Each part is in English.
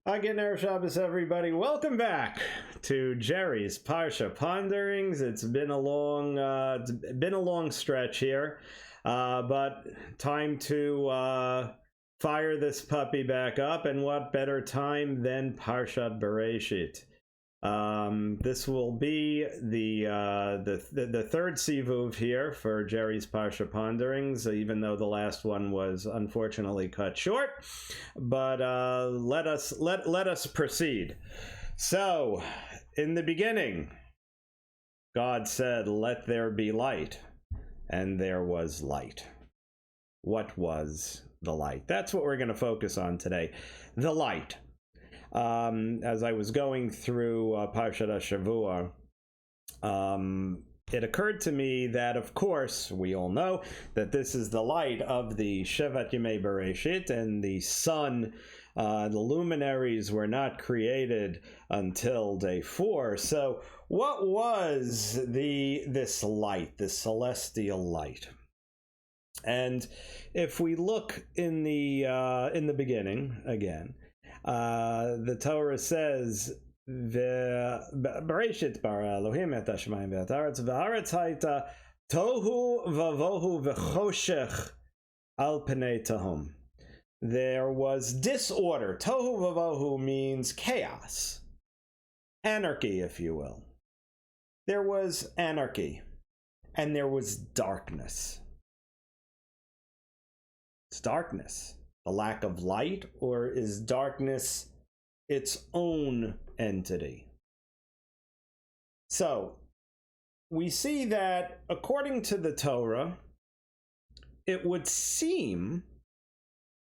Again, Erev Shabbos, everybody. Welcome back to Jerry's Parsha Ponderings. It's been a long stretch here, but time to fire this puppy back up. And what better time than Parshat Breishis? This will be the third sivuv here for Jerry's Parsha Ponderings, even though the last one was unfortunately cut short. But let us proceed. So, in the beginning, God said, "Let there be light," and there was light. What was the light? That's what we're going to focus on today. The light. As I was going through Parshat Shavua, it occurred to me that, of course, we all know that this is the light of the Shevat Yemei Bereshit, and the sun, the luminaries were not created until day 4. So, what was this light, this celestial light? And if we look in the beginning again. The Torah says, "Breishis bara Elohim et hashamayim ve'et haaretz, ve'haaretz hayta tohu vavohu v'choshech al pnei tehom." There was disorder. Tohu vavohu means chaos, anarchy, if you will. There was anarchy, and there was darkness. It's darkness. A lack of light, or is darkness its own entity? So, we see that according to the Torah, it would seem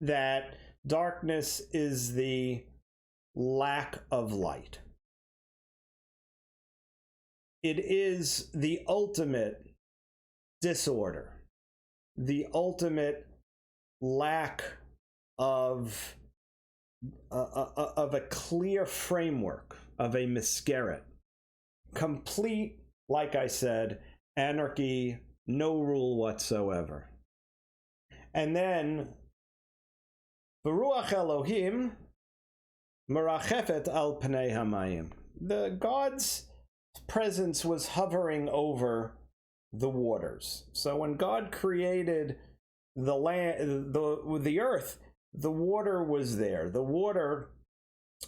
that darkness is the lack of light. It is the ultimate disorder, the ultimate lack of a clear framework, of a miskeret. Complete, like I said, anarchy, no rule whatsoever. And then, Baruch Elohim merachefet al pnei hamayim. The God's presence was hovering over the waters. So when God created the land, the earth, the water was there. The water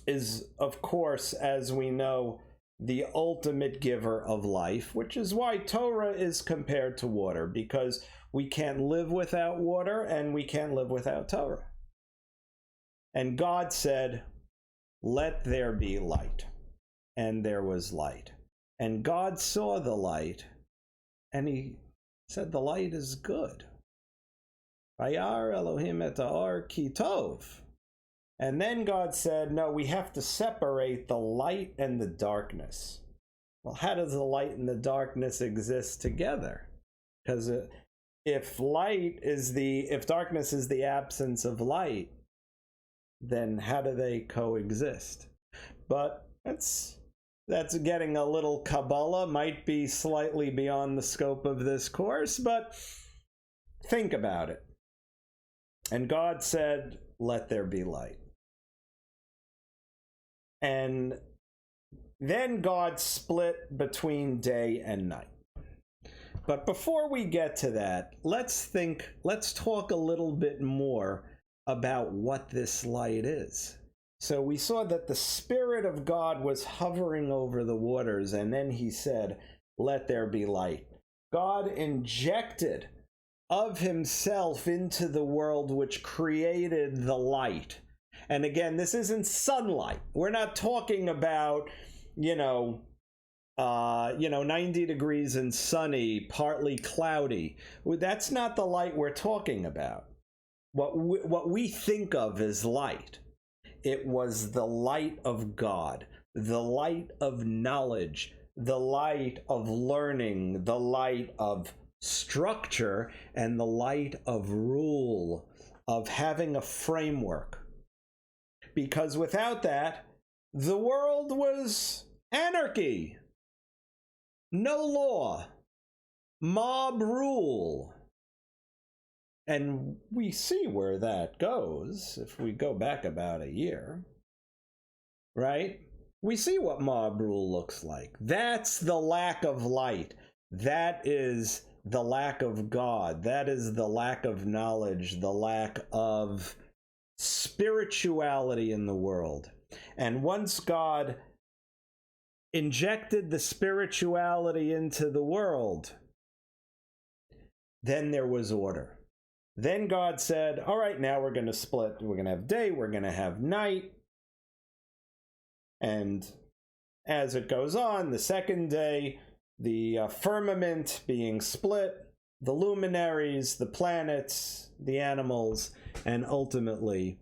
is, of course, as we know, the ultimate giver of life, which is why Torah is compared to water, because we can't live without water and we can't live without Torah. And God said, "Let there be light." And there was light. And God saw the light, and he said, "The light is good." Vayar Elohim et ha'or ki tov. And then God said, no, we have to separate the light and the darkness. Well, how does the light and the darkness exist together? Because if darkness is the absence of light, then how do they coexist? But that's getting a little Kabbalah, might be slightly beyond the scope of this course, but think about it. And God said, "Let there be light." And then God split between day and night. But before we get to that, let's talk a little bit more about what this light is. So we saw that the Spirit of God was hovering over the waters, and then he said, "Let there be light." God injected of himself into the world, which created the light. And again, this isn't sunlight. We're not talking about 90 degrees and sunny, partly cloudy. That's not the light we're talking about. What we think of as light, it was the light of God, the light of knowledge, the light of learning, the light of structure, and the light of rule, of having a framework. Because without that, the world was anarchy, no law, mob rule. And we see where that goes if we go back about a year. right? We see what Ma'abrul looks like. That's the lack of light. That is the lack of God. That is the lack of knowledge, the lack of spirituality in the world. And once God injected the spirituality into the world, then there was order. Then God said, all right, now we're going to split. We're going to have day, we're going to have night. And as it goes on, the second day, the firmament being split, the luminaries, the planets, the animals, and ultimately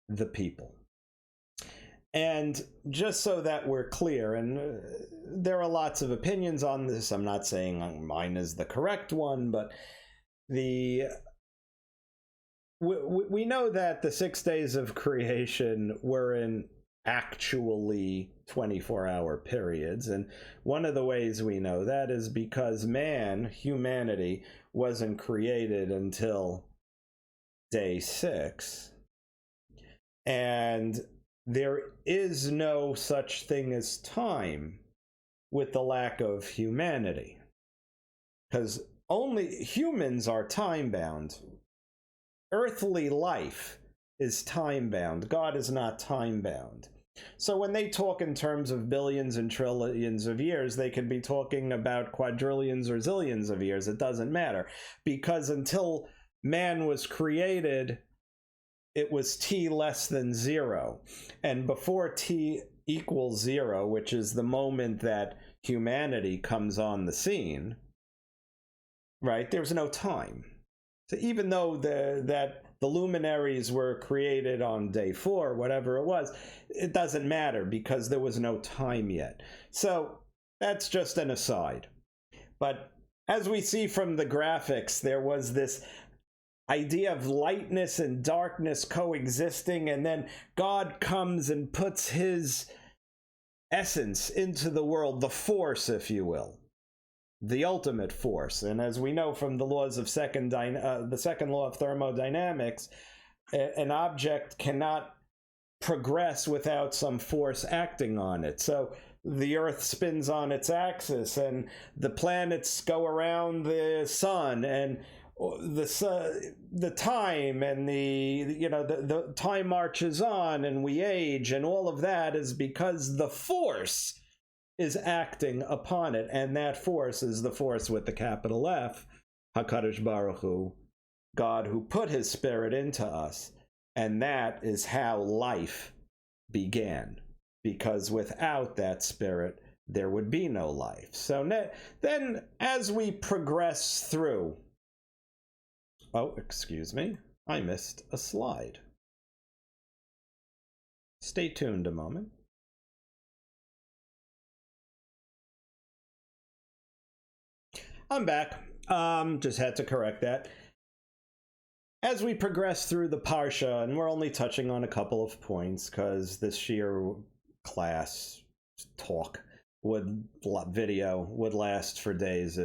the people. And just so that we're clear, and there are lots of opinions on this, I'm not saying mine is the correct one, but we know that the 6 days of creation were in actually 24-hour periods, and one of the ways we know that is because humanity, wasn't created until day 6, and there is no such thing as time with the lack of humanity, because only humans are time-bound. Earthly life is time-bound. God is not time-bound. So when they talk in terms of billions and trillions of years, they could be talking about quadrillions or zillions of years. It doesn't matter, because until man was created, it was t less than 0. And before t equals 0, which is the moment that humanity comes on the scene, right, there's no time. So even though the luminaries were created on day 4, whatever it was, it doesn't matter because there was no time yet. So that's just an aside. But as we see from the graphics, there was this idea of lightness and darkness coexisting, and then God comes and puts his essence into the world, the force, if you will. The ultimate force. And as we know from the laws of the second law of thermodynamics, an object cannot progress without some force acting on it. So the Earth spins on its axis, and the planets go around the sun, and the time and the time marches on, and we age, and all of that is because the force is acting upon it, and that force is the force with the capital F, HaKadosh Baruch Hu, God who put his spirit into us, and that is how life began, because without that spirit there would be no life. So then as we progress through, oh, excuse me, I missed a slide. Stay tuned a moment. I'm back. Just had to correct that. As we progress through the Parsha, and we're only touching on a couple of points because this sheer class talk video would last for days.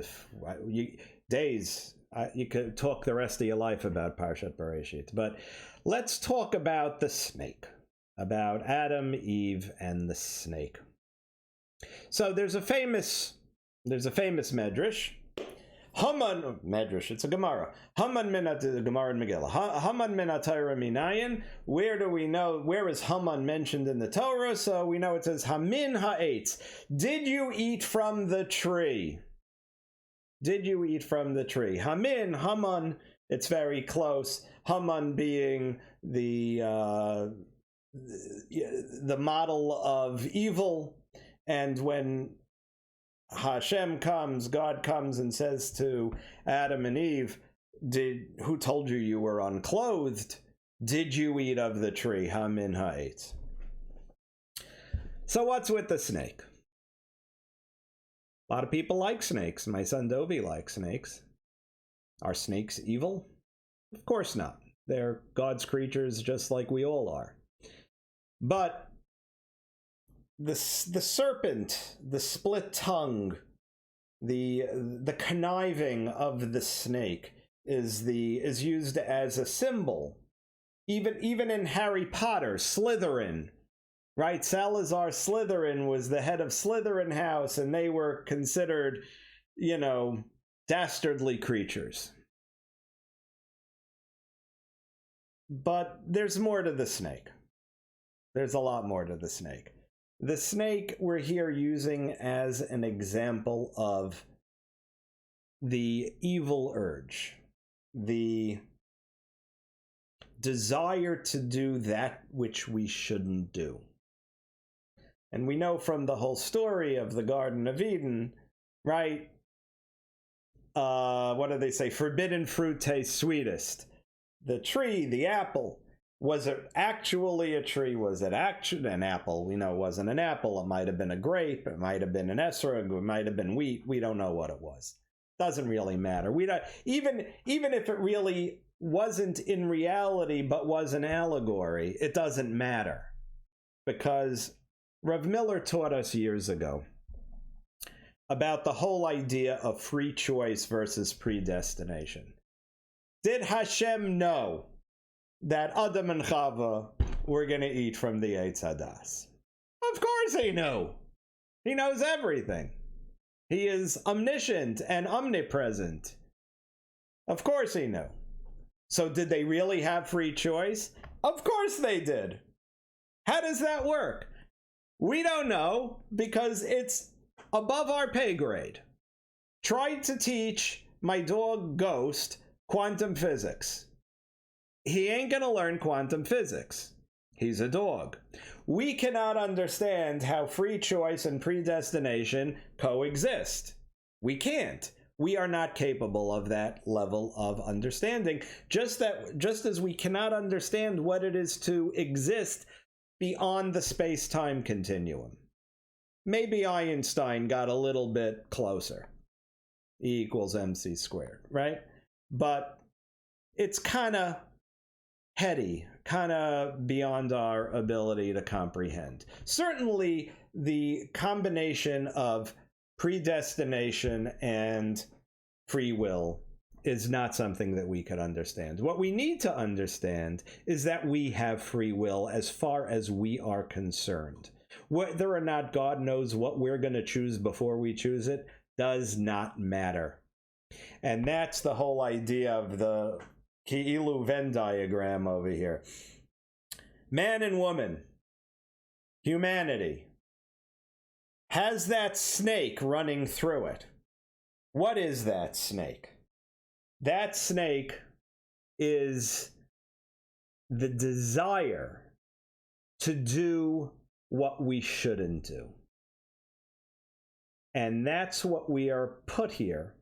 You could talk the rest of your life about Parshat Breishis. But let's talk about the snake, about Adam, Eve, and the snake. So there's a famous medrash. Medrash, it's a Gemara. Haman minat, the Gemara in Megillah. Haman minat Torah minayin. Where do we know, where is Haman mentioned in the Torah? So we know it says, Hamin ha'etz. Did you eat from the tree? Did you eat from the tree? Haman, it's very close. Haman being the model of evil. And when Hashem comes, God comes and says to Adam and Eve, who told you you were unclothed? Did you eat of the tree? Hamin ha'etz. So what's with the snake? A lot of people like snakes. My son Dovey likes snakes. Are snakes evil? Of course not. They're God's creatures just like we all are. But the serpent, the split tongue, the conniving of the snake is used as a symbol. Even in Harry Potter, Slytherin, right? Salazar Slytherin was the head of Slytherin House, and they were considered, you know, dastardly creatures. But there's more to the snake. There's a lot more to the snake. The snake we're here using as an example of the evil urge, the desire to do that which we shouldn't do. And we know from the whole story of the Garden of Eden, right? What do they say? Forbidden fruit tastes sweetest. The tree, the apple, was it actually a tree? Was it actually an apple? We know it wasn't an apple. It might have been a grape. It might have been an esrog. It might have been wheat. We don't know what it was. Doesn't really matter. We don't even if it really wasn't in reality but was an allegory, it doesn't matter, because Rav Miller taught us years ago about the whole idea of free choice versus predestination. Did Hashem know that Adam and Chava were going to eat from the Eitz Hadas? Of course he knew. He knows everything. He is omniscient and omnipresent. Of course he knew. So did they really have free choice? Of course they did. How does that work? We don't know, because it's above our pay grade. Tried to teach my dog Ghost quantum physics. He ain't gonna learn quantum physics. He's a dog. We cannot understand how free choice and predestination coexist. We can't. We are not capable of that level of understanding, just as we cannot understand what it is to exist beyond the space-time continuum. Maybe Einstein got a little bit closer. E equals mc squared, right? But it's kind of heady, kind of beyond our ability to comprehend. Certainly, the combination of predestination and free will is not something that we could understand. What we need to understand is that we have free will as far as we are concerned. Whether or not God knows what we're going to choose before we choose it does not matter. And that's the whole idea of the Ki'ilu Venn diagram over here. Man and woman, humanity, has that snake running through it. What is that snake? That snake is the desire to do what we shouldn't do. And that's what we are put here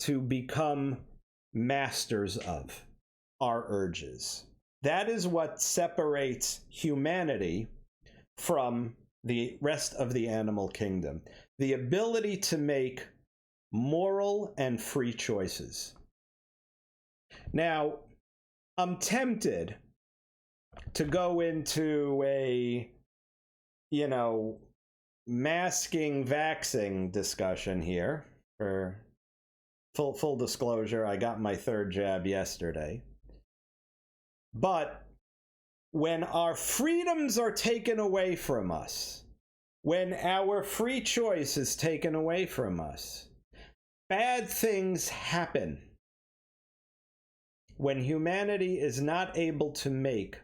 to become masters of, our urges. That is what separates humanity from the rest of the animal kingdom. The ability to make moral and free choices. Now, I'm tempted to go into a, masking vaxing discussion here. For full disclosure, I got my third jab yesterday. But when our freedoms are taken away from us, when our free choice is taken away from us, bad things happen. When humanity is not able to make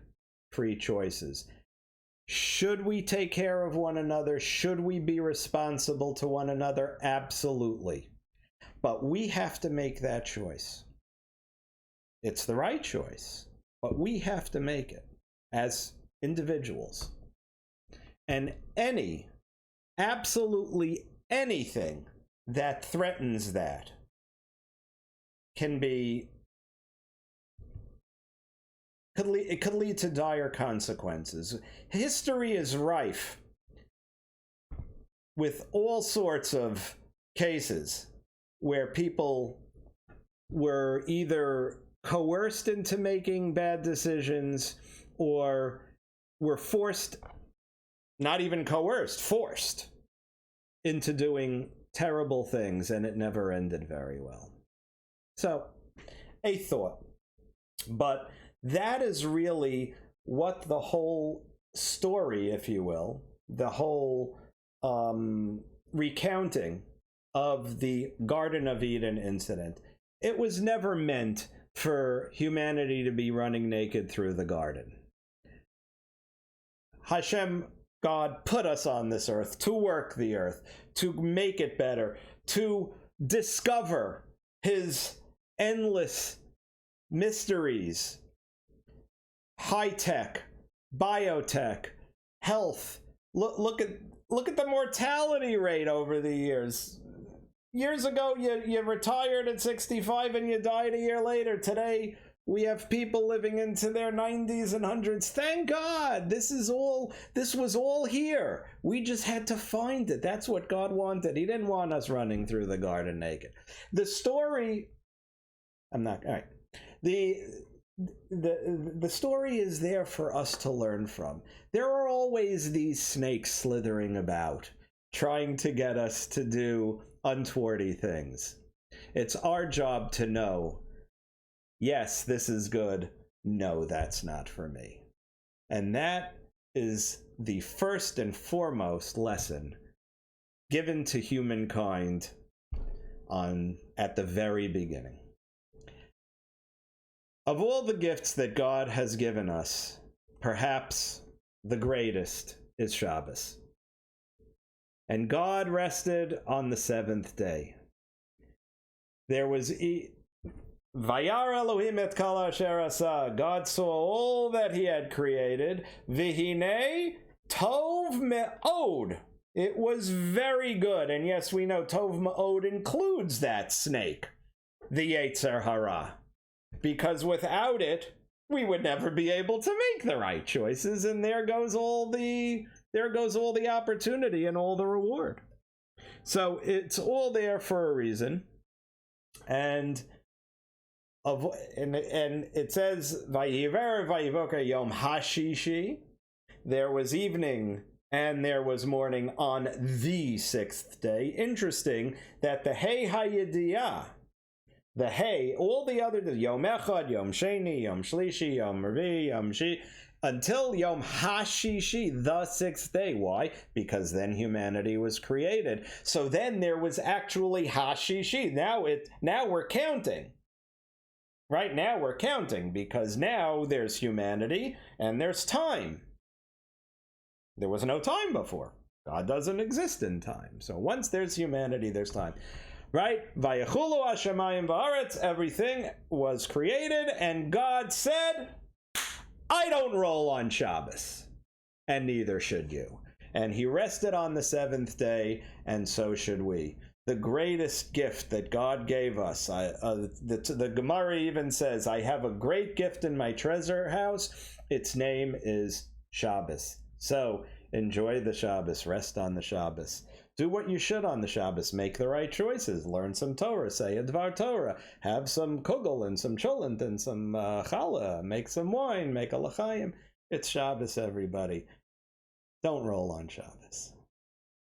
free choices. Should we take care of one another? Should we be responsible to one another? Absolutely. But we have to make that choice. It's the right choice, but we have to make it as individuals. And absolutely anything that threatens that it could lead to dire consequences. History is rife with all sorts of cases where people were either coerced into making bad decisions or were forced, not even coerced, forced into doing terrible things, and it never ended very well. So, a thought. But that is really what the whole story, if you will, the whole recounting of the Garden of Eden incident, it was never meant for humanity to be running naked through the garden. Hashem, God, put us on this earth to work the earth, to make it better, to discover his endless mysteries, high-tech, biotech, health. Look at the mortality rate over the years. Years ago, you retired at 65 and you died a year later. Today, we have people living into their 90s and 100s. Thank God. This was all here. We just had to find it. That's what God wanted. He didn't want us running through the garden naked. The story, all right. The story is there for us to learn from. There are always these snakes slithering about, trying to get us to do untoward things. It's our job to know, yes, this is good. No, that's not for me. And that is the first and foremost lesson given to humankind at the very beginning. Of all the gifts that God has given us, perhaps the greatest is Shabbos. And God rested on the seventh day. There was Vayar Elohim et kol asher asa. God saw all that he had created. V'hinei tov me'od. It was very good. And yes, we know tov me'od includes that snake, the Yetzer Hara. Because without it, we would never be able to make the right choices, and there goes all the opportunity and all the reward. So it's all there for a reason, and it says Vayiver Vayivoka Yom Hashishi. There was evening and there was morning on the sixth day. Interesting that the Hey Hayidiyah, the Hey, all the other, Yom Echad, Yom Sheni, Yom Shlishi, Yom Revi, Yom Shi, until Yom Hashishi, the sixth day. Why? Because then humanity was created. So then there was actually Hashishi. Now we're counting. Right now we're counting because now there's humanity and there's time. There was no time before. God doesn't exist in time. So once there's humanity, there's time. Right? Vayechulu hashamayim va'aretz, everything was created, and God said, I don't roll on Shabbos, and neither should you. And he rested on the seventh day, and so should we. The greatest gift that God gave us, the Gemara even says, I have a great gift in my treasure house. Its name is Shabbos. So enjoy the Shabbos, rest on the Shabbos. Do what you should on the Shabbos. Make the right choices. Learn some Torah. Say a Dvar Torah. Have some kugel and some cholent and some challah. Make some wine. Make a l'chaim. It's Shabbos, everybody. Don't roll on Shabbos.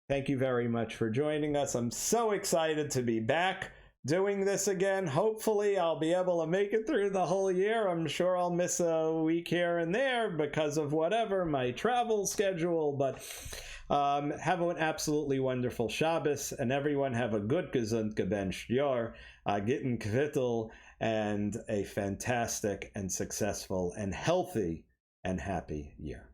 Thank you very much for joining us. I'm so excited to be back doing this again. Hopefully, I'll be able to make it through the whole year. I'm sure I'll miss a week here and there because of whatever, my travel schedule, but have an absolutely wonderful Shabbos, and everyone have a good gesund gebencht Jahr, gitten kvittel, and a fantastic and successful and healthy and happy year.